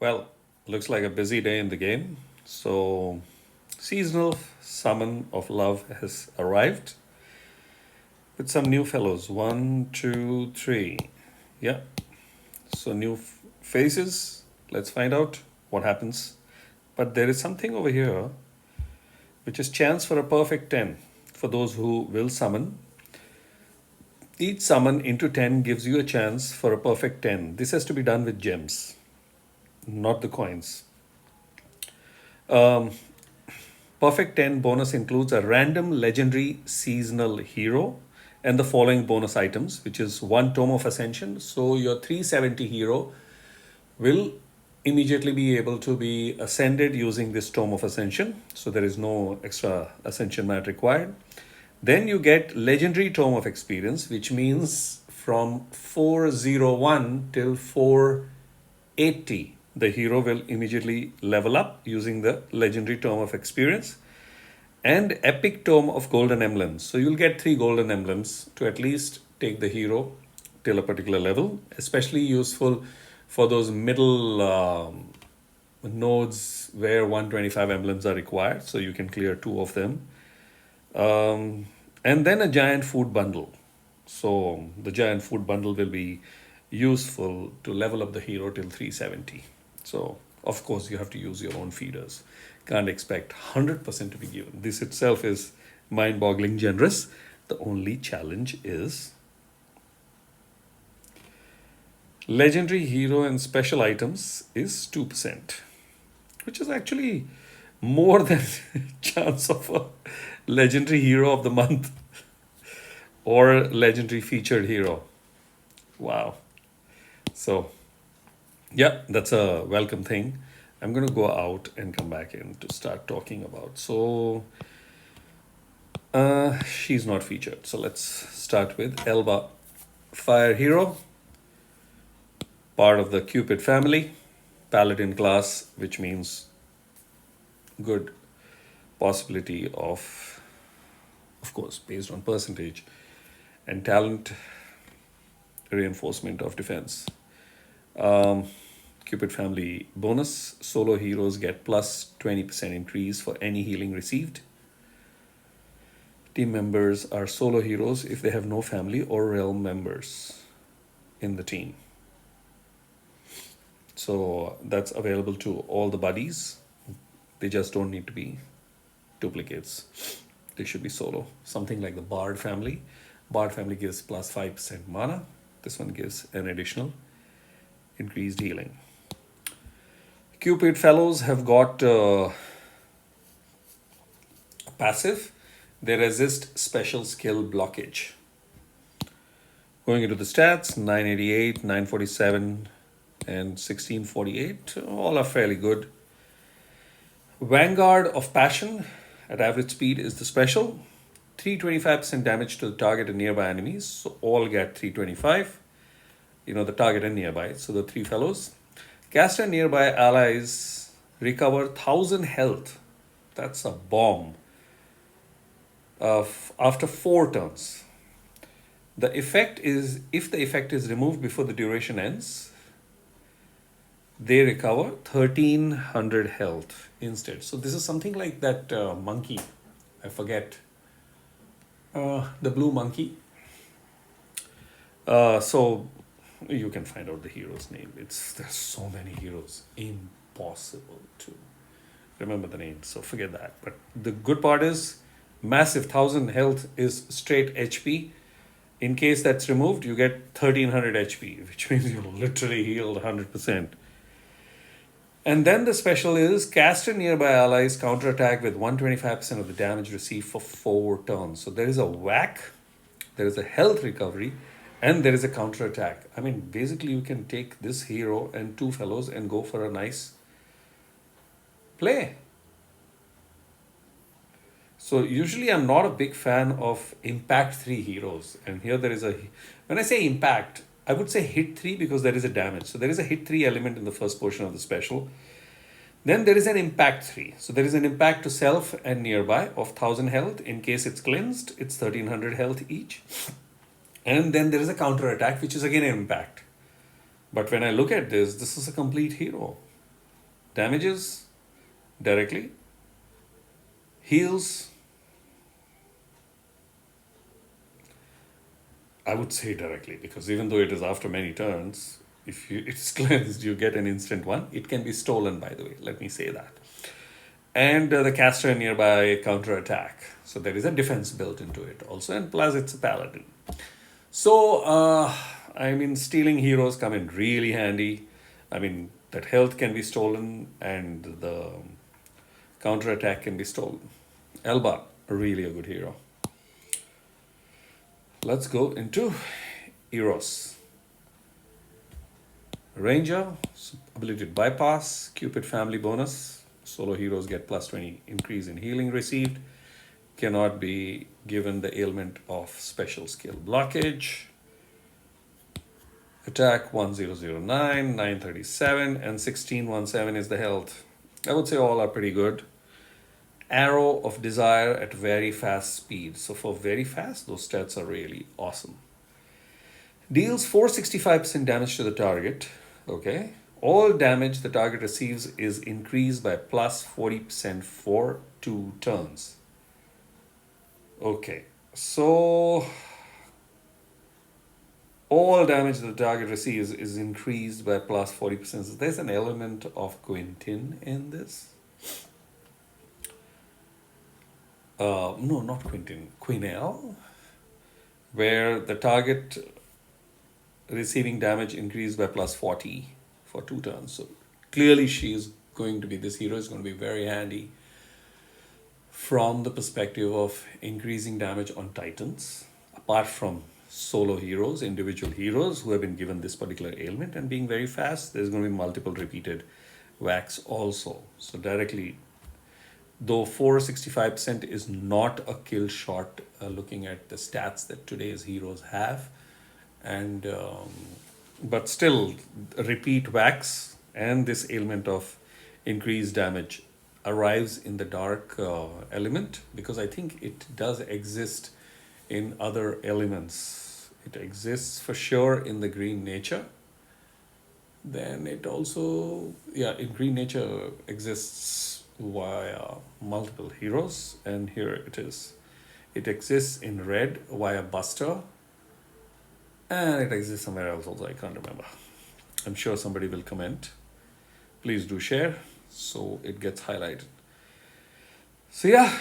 Well, looks like a busy day in the game. So, seasonal summon of love has arrived with some new fellows. One, two, three. Yeah. So, new faces. Let's find out what happens. But there is something over here which is chance for a perfect 10 for those who will summon. Each summon into 10 gives you a chance for a perfect 10. This has to be done with gems, not the coins. Um, Perfect 10 bonus includes a random legendary seasonal hero and the following bonus items, which is one Tome of Ascension. So your 370 hero will immediately be able to be ascended using this Tome of Ascension. So there is no extra Ascension mat required. Then you get Legendary Tome of Experience, which means from 401 till 480 the hero will immediately level up using the Legendary Tome of Experience, and Epic Tome of Golden Emblems. So you'll get 3 Golden Emblems to at least take the hero till a particular level, especially useful for those middle nodes where 125 emblems are required. So you can clear 2 of them. And then a giant food bundle. So the giant food bundle will be useful to level up the hero till 370. So, of course, you have to use your own feeders. Can't expect 100% to be given. This itself is mind boggling generous. The only challenge is legendary hero and special items is 2%, which is actually more than chance of a legendary hero of the month or legendary featured hero. Wow. So, yeah, that's a welcome thing. I'm going to go out and come back in to start talking about. So, she's not featured. So, let's start with Elba, fire hero, part of the Cupid family, paladin class, which means good possibility of course, based on percentage and talent, reinforcement of defense. Cupid family bonus, solo heroes get plus 20% increase for any healing received. Team members are solo heroes if they have no family or realm members in the team. So that's available to all the buddies. They just don't need to be duplicates. They should be solo. Something like the Bard family. Bard family gives plus 5% mana. This one gives an additional increased healing. Cupid fellows have got passive. They resist special skill blockage. Going into the stats, 988, 947, and 1648. All are fairly good. Vanguard of Passion at average speed is the special. 325% damage to the target and nearby enemies. So all get 325. The target and nearby. So the 3 fellows. Cast and nearby allies recover 1000 health. That's a bomb. After 4 turns. The effect is, if the effect is removed before the duration ends, they recover 1300 health instead. So this is something like that monkey. I forget. The blue monkey. So you can find out the hero's name. There's so many heroes. Impossible to remember the name. So forget that. But the good part is massive 1000 health is straight HP. In case that's removed, you get 1300 HP, which means you're literally healed 100%. And then the special is cast and nearby allies counterattack with 125% of the damage received for 4 turns. So there is a whack, there is a health recovery, and there is a counterattack. I mean, basically you can take this hero and 2 fellows and go for a nice play. So usually I'm not a big fan of impact 3 heroes. And here there is when I say impact, I would say hit 3 because there is a damage. So there is a hit 3 element in the first portion of the special. Then there is an impact 3. So there is an impact to self and nearby of 1000 health. In case it's cleansed, it's 1300 health each. And then there is a counter attack, which is again an impact. But when I look at this is a complete hero. Damages directly, heals, I would say directly, because even though it is after many turns, if you it's cleansed, you get an instant one. It can be stolen, by the way. Let me say that. And the caster nearby counter attack. So there is a defense built into it also, and plus it's a paladin. So I mean, stealing heroes come in really handy. I mean, that health can be stolen, and the counter attack can be stolen. Elba, really a good hero. Let's go into Eros. Ranger, ability to bypass, Cupid family bonus. Solo heroes get plus 20 increase in healing received. Cannot be given the ailment of special skill blockage. Attack 1009, 937, and 1617 is the health. I would say all are pretty good. Arrow of Desire at very fast speed. So for very fast, those stats are really awesome. Deals 465% damage to the target. Okay. All damage the target receives is increased by plus 40% for 2 turns. Okay. So all damage the target receives is increased by plus 40%. So there's an element of Quintin in this. No, not Quintin, Quinel, where the target receiving damage increased by plus 40 for 2 turns. So clearly she is going to be, this hero is going to be very handy from the perspective of increasing damage on titans, apart from solo heroes, individual heroes who have been given this particular ailment and being very fast. There's going to be multiple repeated whacks also. So directly, though 465% is not a kill shot, looking at the stats that today's heroes have, and but still repeat whacks and this ailment of increased damage arrives in the dark element, because I think it does exist in other elements. It exists for sure in the green nature. Then it also, yeah, in green nature exists via multiple heroes, and here it is. It exists in red via Buster, and it exists somewhere else also. I can't remember. I'm sure somebody will comment. Please do share so it gets highlighted. So yeah,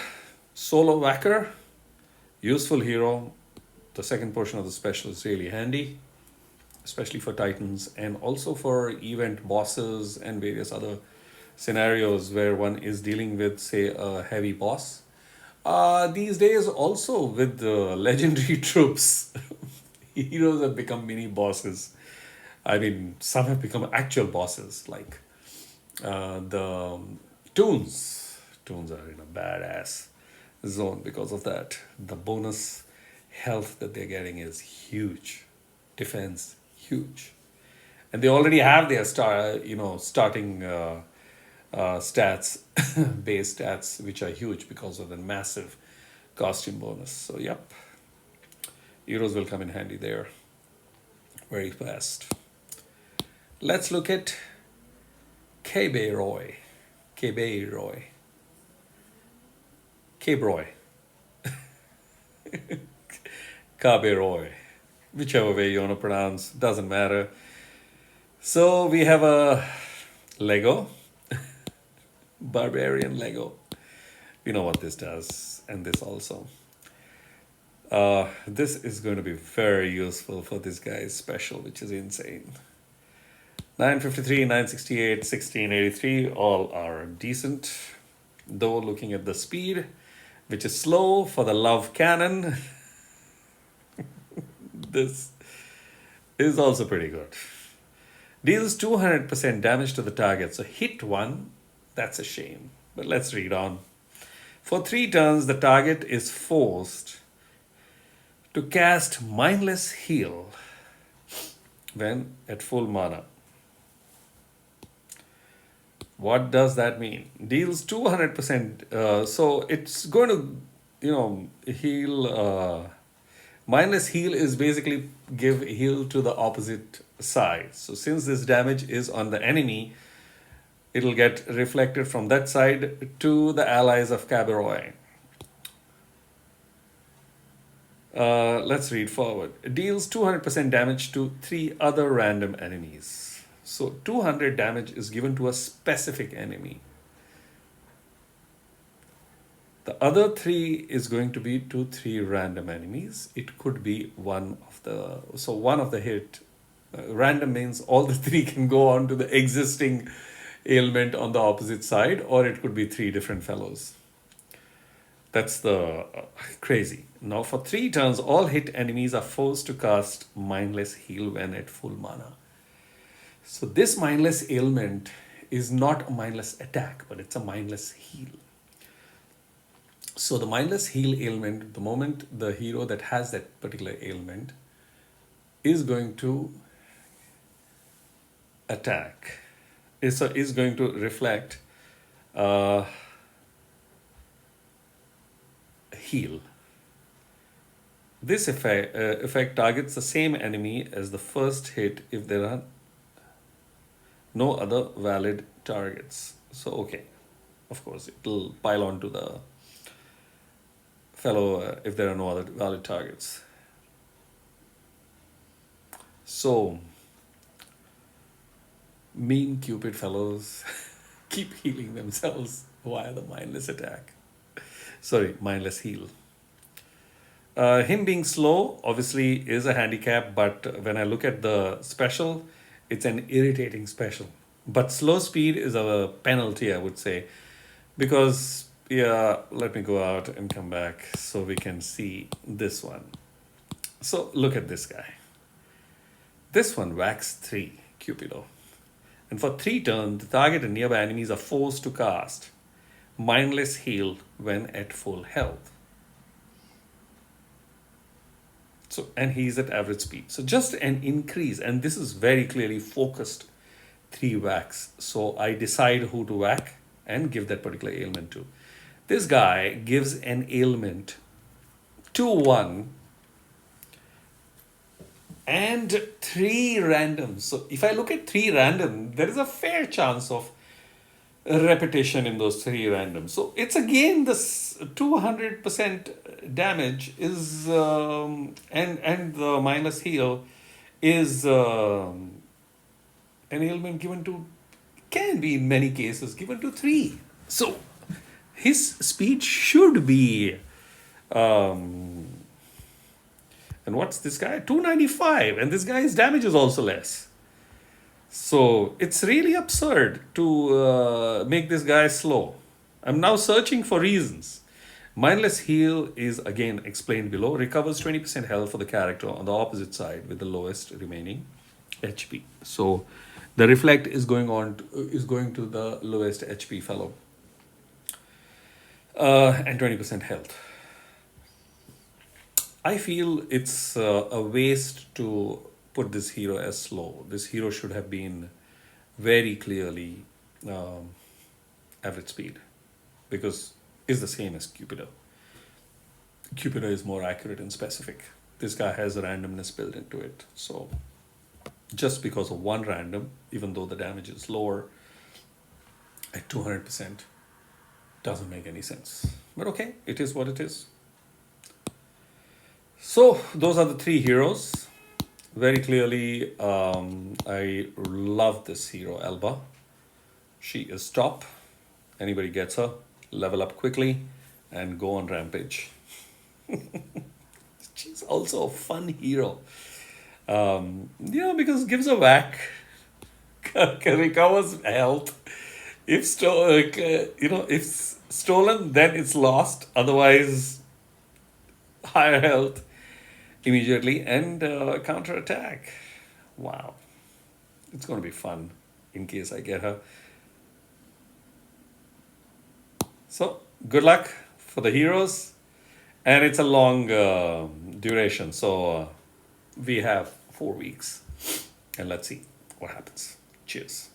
solo whacker, useful hero. The second portion of the special is really handy, especially for titans and also for event bosses and various other scenarios where one is dealing with, say, a heavy boss. These days also with the legendary troops, heroes have become mini bosses. I mean, some have become actual bosses, like the Toons. Toons are in a badass zone because of that. The bonus health that they're getting is huge. Defense, huge. And they already have their starting stats, base stats, which are huge because of the massive costume bonus. So, yep. Eros will come in handy there very fast. Let's look at Kabeiroi. Kabeiroi. Kabeiroi. Kabeiroi. Whichever way you want to pronounce, doesn't matter. So we have a Lego. Barbarian Lego. We know what this does, and this also. This is going to be very useful for this guy's special, which is insane. 953, 968, 1683, all are decent. Though looking at the speed, which is slow for the love cannon, this is also pretty good. Deals 200% damage to the target. So hit one, that's a shame. But let's read on. For 3 turns, the target is forced to cast Mindless Heal when at full mana. What does that mean? Deals 200%. So it's going to, heal. Mindless Heal is basically give heal to the opposite side. So since this damage is on the enemy, It'll get reflected from that side to the allies of Kabeiroi. Let's read forward. It deals 200% damage to 3 other random enemies. So 200 damage is given to a specific enemy. The other 3 is going to be to 3 random enemies. It could be one of the hit. Random means all the 3 can go on to the existing ailment on the opposite side, or it could be 3 different fellows. That's the crazy. Now for 3 turns, all hit enemies are forced to cast Mindless Heal when at full mana. So this Mindless Ailment is not a mindless attack, but it's a mindless heal. So the Mindless Heal ailment, the moment the hero that has that particular ailment is going to attack, is going to reflect heal. This effect targets the same enemy as the first hit if there are no other valid targets. So, okay, of course, it will pile on to the fellow if there are no other valid targets. So, mean Cupid fellows keep healing themselves via the mindless attack. Sorry, mindless heal. Him being slow obviously is a handicap, but when I look at the special, it's an irritating special. But slow speed is a penalty, I would say, because, yeah, let me go out and come back so we can see this one. So look at this guy. This one whacks 3, Cupido. And for 3 turns, the target and nearby enemies are forced to cast Mindless Heal when at full health. So, and he's at average speed. So just an increase, and this is very clearly focused 3 whacks. So I decide who to whack and give that particular ailment to. This guy gives an ailment to 1 and 3 random. So if I look at 3 random, there is a fair chance of repetition in those 3 random. So it's again this 200% damage is and the minus heal is an ailment given to, can be in many cases given to 3. So his speed should be and what's this guy? 295, and this guy's damage is also less. So it's really absurd to make this guy slow. I'm now searching for reasons. Mindless Heal is again explained below. Recovers 20% health for the character on the opposite side with the lowest remaining HP. So the reflect is going to the lowest HP fellow. And 20% health. I feel it's a waste to put this hero as slow. This hero should have been very clearly average speed, because it's the same as Cupido. Cupido is more accurate and specific. This guy has a randomness built into it. So just because of 1 random, even though the damage is lower at 200%, doesn't make any sense. But okay, it is what it is. So those are the 3 heroes. Very clearly, I love this hero, Elba. She is top. Anybody gets her, level up quickly and go on rampage. She's also a fun hero. Because gives a whack, recovers health. If stolen, then it's lost. Otherwise, higher health immediately and counter attack. Wow, it's going to be fun in case I get her. So good luck for the heroes, and it's a long duration. So we have 4 weeks, and let's see what happens. Cheers.